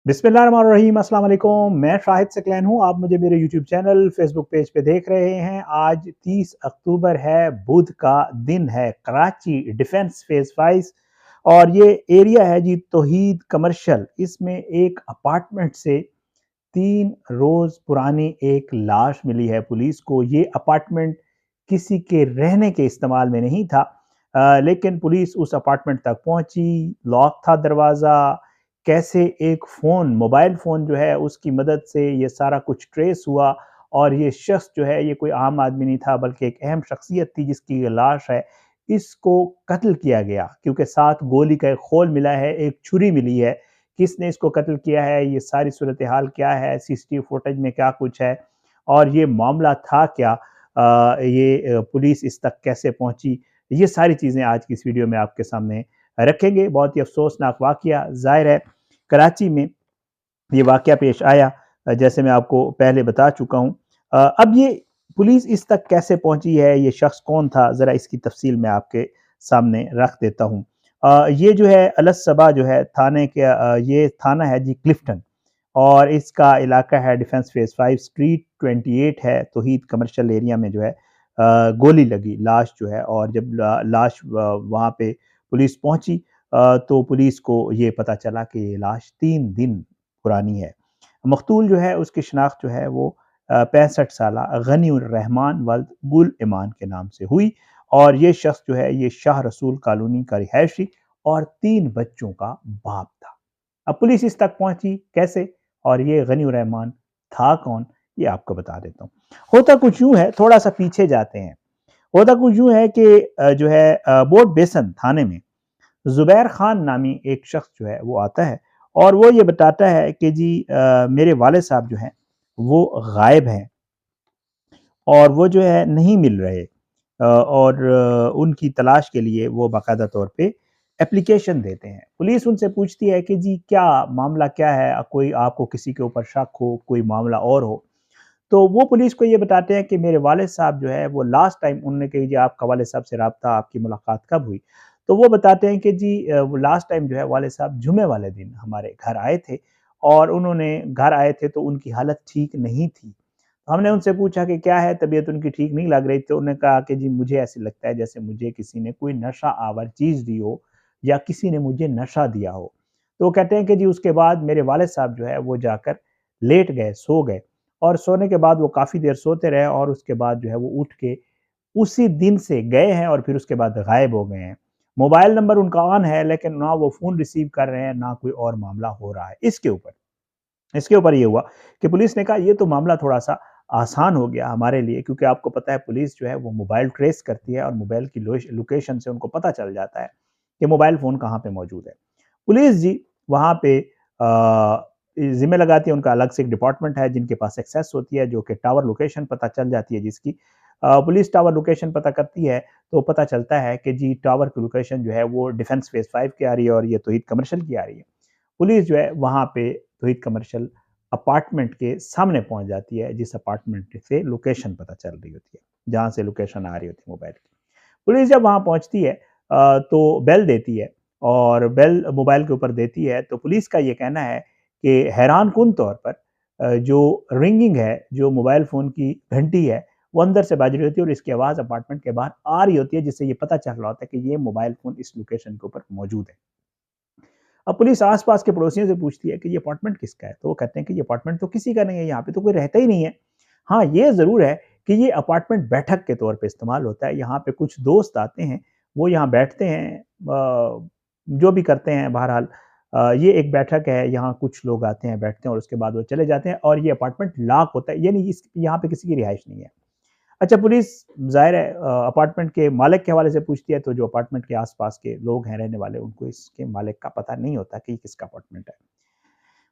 बिस्मिल्लाहिर्रहमानिर्रहीम, अस्सलाम वालेकुम। मैं शाहिद सकलैन हूँ। आप मुझे मेरे यूट्यूब चैनल, फेसबुक पेज पे देख रहे हैं। आज 30 अक्टूबर है, बुध का दिन है। कराची डिफेंस फेज़ 5 और ये एरिया है जी तौहीद कमर्शियल। इसमें एक अपार्टमेंट से 3 रोज़ पुरानी एक लाश मिली है पुलिस को। ये अपार्टमेंट किसी के रहने के इस्तेमाल में नहीं था, लेकिन पुलिस उस अपार्टमेंट तक पहुंची। लॉक था दरवाज़ा। कैसे एक फ़ोन, मोबाइल फ़ोन जो है उसकी मदद से ये सारा कुछ ट्रेस हुआ और ये शख्स जो है ये कोई आम आदमी नहीं था बल्कि एक अहम शख्सियत थी जिसकी ये लाश है। इसको कत्ल किया गया क्योंकि साथ गोली का एक खोल मिला है, एक छुरी मिली है। किसने इसको कत्ल किया है, ये सारी सूरत हाल क्या है, सीसीटीवी फुटेज में क्या कुछ है और ये मामला था क्या, पुलिस इस तक कैसे पहुंची, ये सारी चीज़ें आज की इस वीडियो में आपके सामने रखेंगे। बहुत ही अफसोसनाक वाक़या, ज़ाहिर है कराची में ये वाक़या पेश आया, जैसे मैं आपको पहले बता चुका हूँ। अब ये पुलिस इस तक कैसे पहुंची है, ये शख्स कौन था, ज़रा इसकी तफसील मैं आपके सामने रख देता हूँ। ये जो है अलस सबा जो है थाने के, ये थाना है जी क्लिफ्टन और इसका इलाका है डिफेंस फेज़ 5 स्ट्रीट 28 है, तौहीद कमर्शियल एरिया में जो है गोली लगी, लाश जो है। और जब लाश वहाँ पे पुलिस पहुंची तो पुलिस को ये पता चला कि ये लाश 3 दिन पुरानी है। मकतूल जो है उसकी शिनाख्त जो है वो 65 साला गनीउर रहमान वल्द गुल ईमान के नाम से हुई और ये शख्स जो है ये शाह रसूल कॉलोनी का रिहायशी और 3 बच्चों का बाप था। अब पुलिस इस तक पहुंची कैसे और ये गनीउर रहमान था कौन, ये आपको बता देता हूँ। होता कुछ यूं है, थोड़ा सा पीछे जाते हैं। होता कुछ यूं है कि जो है बोर्ड बेसन थाने में ज़ुबैर खान नामी एक शख्स जो है वो आता है और वो ये बताता है कि जी मेरे वाले साहब जो हैं वो गायब हैं और वो जो है नहीं मिल रहे, और उनकी तलाश के लिए वो बाकायदा तौर पे एप्लीकेशन देते हैं। पुलिस उनसे पूछती है कि जी क्या मामला क्या है, कोई आपको किसी के ऊपर शक हो, कोई मामला और हो। तो वो पुलिस को ये बताते हैं कि मेरे वालिद साहब जो है वो लास्ट टाइम उन्होंने कही जी आपका वालिद साहब से राब्ता, आपकी मुलाकात कब हुई? तो वो बताते हैं कि जी वो लास्ट टाइम जो है वालिद साहब जुमे वाले दिन हमारे घर आए थे और उन्होंने घर आए थे तो उनकी हालत ठीक नहीं थी। हमने उनसे पूछा कि क्या है, तबीयत उनकी ठीक नहीं लग रही, तो उन्होंने कहा कि जी मुझे ऐसे लगता है जैसे मुझे किसी ने कोई नशा आवर चीज़ दी हो या किसी ने मुझे नशा दिया हो। तो वो कहते हैं कि जी उसके बाद मेरे वालिद साहब जो है वो जाकर लेट गए, सो गए और सोने के बाद वो काफ़ी देर सोते रहे और उसके बाद जो है वो उठ के उसी दिन से गए हैं और फिर उसके बाद गायब हो गए हैं। मोबाइल नंबर उनका ऑन है लेकिन ना वो फ़ोन रिसीव कर रहे हैं, ना कोई और मामला हो रहा है। इसके ऊपर ये हुआ कि पुलिस ने कहा ये तो मामला थोड़ा-सा आसान हो गया हमारे लिए, क्योंकि आपको पता है पुलिस जो है वो मोबाइल ट्रेस करती है और मोबाइल की लोकेशन से उनको पता चल जाता है कि मोबाइल फ़ोन कहाँ पे मौजूद है। पुलिस जी वहाँ पे ज़िम्मे लगाती है, उनका अलग से एक डिपार्टमेंट है जिनके पास एक्सेस होती है, जो कि टावर लोकेशन पता चल जाती है जिसकी। पुलिस टावर लोकेशन पता करती है तो पता चलता है कि जी टावर की लोकेशन जो है वो डिफेंस फेज़ 5 की आ रही है और ये तौहीद कमर्शियल की आ रही है। पुलिस जो है वहाँ पे तौहीद कमर्शियल अपार्टमेंट के सामने पहुँच जाती है, जिस अपार्टमेंट से लोकेशन पता चल रही होती है, जहाँ से लोकेशन आ रही होती है मोबाइल की। पुलिस जब वहाँ पहुँचती है तो बेल देती है और बेल मोबाइल के ऊपर देती है, तो पुलिस का ये कहना है कि हैरानकुन तौर पर जो रिंगिंग है, जो मोबाइल फ़ोन की घंटी है, वो अंदर से बज रही होती है और इसकी आवाज़ अपार्टमेंट के बाहर आ रही होती है, जिससे ये पता चल रहा होता है कि ये मोबाइल फ़ोन इस लोकेशन के ऊपर मौजूद है। अब पुलिस आस-पास के पड़ोसियों से पूछती है कि ये अपार्टमेंट किसका है? तो वो कहते हैं कि ये अपार्टमेंट तो किसी का नहीं है, यहाँ पे तो कोई रहता ही नहीं है। हाँ, ये ज़रूर है कि ये अपार्टमेंट बैठक के तौर पे इस्तेमाल होता है, यहाँ पे कुछ दोस्त आते हैं, वो यहाँ बैठते हैं, जो भी करते हैं बहरहाल। ये एक बैठक है, यहाँ कुछ लोग आते हैं, बैठते हैं और उसके बाद वो चले जाते हैं और ये अपार्टमेंट लॉक होता है, यानी इस यहाँ पे किसी की रिहाइश नहीं है। अच्छा, पुलिस ज़ाहिर है अपार्टमेंट के मालिक के हवाले से पूछती है, तो जो अपार्टमेंट के आस-पास के लोग हैं रहने वाले, उनको इसके मालिक का पता नहीं होता कि ये किसका अपार्टमेंट है।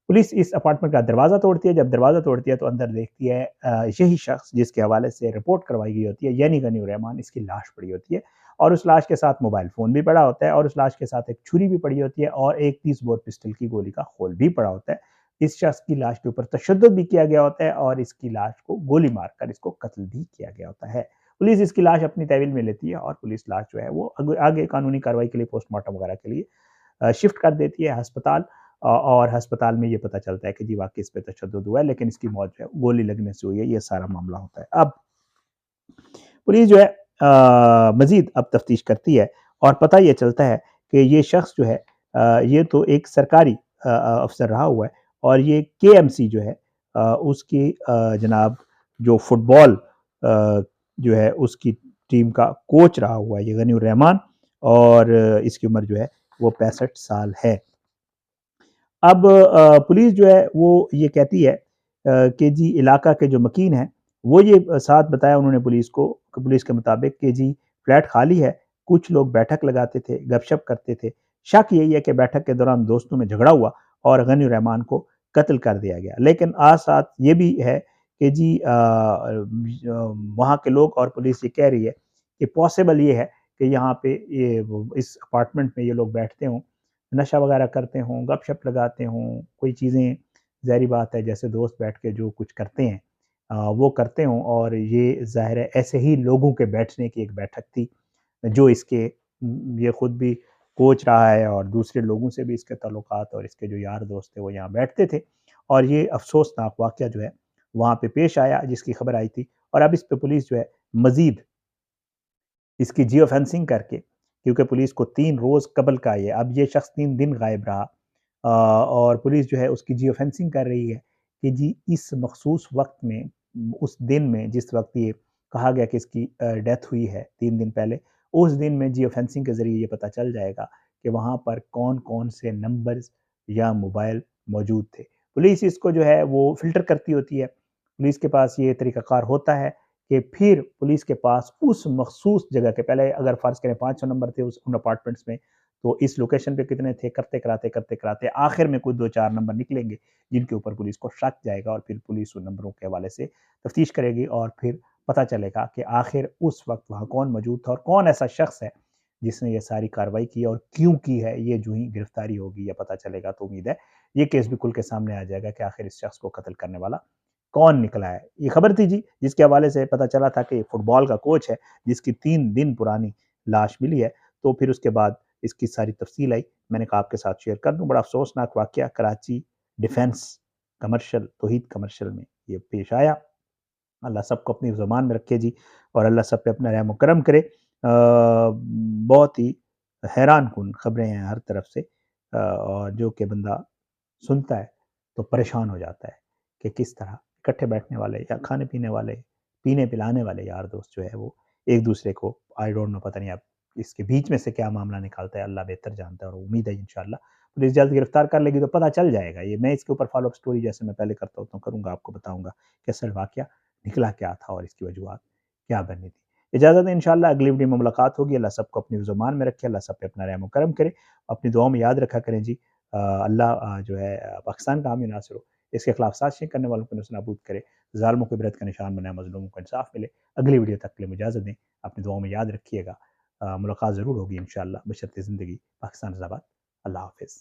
पुलिस इस अपार्टमेंट का दरवाज़ा तोड़ती है, जब दरवाज़ा तोड़ती है तो अंदर देखती है यही शख्स जिसके हवाले से रिपोर्ट करवाई गई होती है, यानी गनीउर रहमान, इसकी लाश पड़ी होती है और उस लाश के साथ मोबाइल फ़ोन भी पड़ा होता है और उस लाश के साथ एक छुरी भी पड़ी होती है और एक 30 बोर पिस्टल की गोली का खोल भी पड़ा होता है। इस शख्स की लाश के ऊपर तशद्दुद भी किया गया होता है और इसकी लाश को गोली मारकर इसको कत्ल भी किया गया होता है। पुलिस इसकी लाश अपनी तहवील में लेती है और पुलिस लाश जो है वो आगे कानूनी कार्रवाई के लिए पोस्टमार्टम वगैरह के लिए शिफ्ट कर देती है अस्पताल। اور ہسپتال میں یہ پتہ چلتا ہے کہ جی واقعی اس پہ تشدد ہوا ہے، لیکن اس کی موت جو ہے گولی لگنے سے ہوئی ہے، یہ سارا معاملہ ہوتا ہے۔ اب پولیس جو ہے مزید اب تفتیش کرتی ہے اور پتہ یہ چلتا ہے کہ یہ شخص جو ہے یہ تو ایک سرکاری افسر رہا ہوا ہے، اور یہ کے ایم سی جو ہے اس کی جناب جو فٹ بال جو ہے اس کی ٹیم کا کوچ رہا ہوا ہے یہ غنی الرحمان، اور اس کی عمر جو ہے وہ 65 سال ہے۔ اب پولیس جو ہے وہ یہ کہتی ہے کہ جی علاقہ کے جو مکین ہیں وہ یہ ساتھ بتایا انہوں نے پولیس کو، پولیس کے مطابق کہ جی فلیٹ خالی ہے، کچھ لوگ بیٹھک لگاتے تھے، گپ شپ کرتے تھے، شک یہی ہے کہ بیٹھک کے دوران دوستوں میں جھگڑا ہوا اور غنی الرحمان کو قتل کر دیا گیا۔ لیکن ساتھ یہ بھی ہے کہ جی وہاں کے لوگ اور پولیس یہ کہہ رہی ہے کہ پاسبل یہ ہے کہ یہاں پہ اس اپارٹمنٹ میں یہ لوگ بیٹھتے ہوں، نشہ وغیرہ کرتے ہوں، گپ شپ لگاتے ہوں، کوئی چیزیں ظاہری بات ہے جیسے دوست بیٹھ کے جو کچھ کرتے ہیں وہ کرتے ہوں، اور یہ ظاہر ہے ایسے ہی لوگوں کے بیٹھنے کی ایک بیٹھک تھی جو اس کے یہ خود بھی کوچ رہا ہے اور دوسرے لوگوں سے بھی اس کے تعلقات اور اس کے جو یار دوست تھے وہ یہاں بیٹھتے تھے، اور یہ افسوسناک واقعہ جو ہے وہاں پہ پیش آیا جس کی خبر آئی تھی، اور اب اس پہ پولیس جو ہے مزید اس کی جیو فینسنگ کر کے، کیونکہ پولیس کو 3 روز قبل کا اب یہ شخص 3 دن غائب رہا، اور پولیس جو ہے اس کی جیو فینسنگ کر رہی ہے کہ جی اس مخصوص وقت میں، اس دن میں جس وقت یہ کہا گیا کہ اس کی ڈیتھ ہوئی ہے 3 دن پہلے، اس دن میں جیو فینسنگ کے ذریعے یہ پتہ چل جائے گا کہ وہاں پر کون کون سے نمبرز یا موبائل موجود تھے۔ پولیس اس کو جو ہے وہ فلٹر کرتی ہوتی ہے، پولیس کے پاس یہ طریقہ کار ہوتا ہے کہ پھر پولیس کے پاس اس مخصوص جگہ کے، پہلے اگر فرض کریں 500 نمبر تھے ان اپارٹمنٹس میں، تو اس لوکیشن پہ کتنے تھے، کرتے کراتے آخر میں کوئی 2-4 نمبر نکلیں گے جن کے اوپر پولیس کو شک جائے گا، اور پھر پولیس ان نمبروں کے حوالے سے تفتیش کرے گی، اور پھر پتہ چلے گا کہ آخر اس وقت وہاں کون موجود تھا اور کون ایسا شخص ہے جس نے یہ ساری کارروائی کی اور کیوں کی ہے۔ یہ جو ہی گرفتاری ہوگی یا پتہ چلے گا تو امید ہے یہ کیس بھی کھل کے سامنے آ جائے گا کہ آخر اس شخص کو قتل کرنے والا کون نکلا ہے۔ یہ خبر تھی جی جس کے حوالے سے پتہ چلا تھا کہ فٹ بال کا کوچ ہے جس کی 3 دن پرانی لاش ملی ہے، تو پھر اس کے بعد اس کی ساری تفصیل آئی، میں نے کہا آپ کے ساتھ شیئر کر دوں۔ بڑا افسوسناک واقعہ کراچی ڈیفنس کمرشل توحید کمرشل میں یہ پیش آیا۔ اللہ سب کو اپنی زمان میں رکھے جی، اور اللہ سب پہ اپنا رحم و کرم کرے۔ بہت ہی حیران کن خبریں ہیں ہر طرف سے، اور جو کہ بندہ سنتا ہے تو پریشان ہو جاتا ہے کہ کس طرح اکٹھے بیٹھنے والے یا کھانے پینے والے، پینے پلانے والے یار دوست جو ہے وہ ایک دوسرے کو آئی ڈونٹ نو، پتہ نہیں اب اس کے بیچ میں سے کیا معاملہ نکالتا ہے، اللہ بہتر جانتا ہے، اور امید ہے انشاءاللہ پولیس جلد گرفتار کر لے گی تو پتہ چل جائے گا۔ یہ میں اس کے اوپر فالو اپ سٹوری جیسے میں پہلے کرتا ہوتا ہوں کروں گا، آپ کو بتاؤں گا کہ اصل واقعہ نکلا کیا تھا اور اس کی وجوہات کیا بنی تھی۔ اجازت ہے، انشاءاللہ اگلی ویڈیو میں ملاقات ہوگی۔ اللہ سب کو اپنی زمان میں رکھے، اللہ سب پہ اپنا رحم و کرم کرے، اپنی دعاؤں میں یاد رکھا کریں جی۔ اللہ جو ہے پاکستان کا حامی ناصر ہو، اس کے خلاف سازشیں کرنے والوں کو نصب نابود کرے، ظالموں کو عبرت کا نشان بنائے، مظلوموں کو انصاف ملے۔ اگلی ویڈیو تک کے لیے اجازت دیں، اپنی دعاؤں میں یاد رکھیے گا۔ ملاقات ضرور ہوگی انشاءاللہ، بشرط زندگی۔ پاکستان زندہ باد۔ اللہ حافظ۔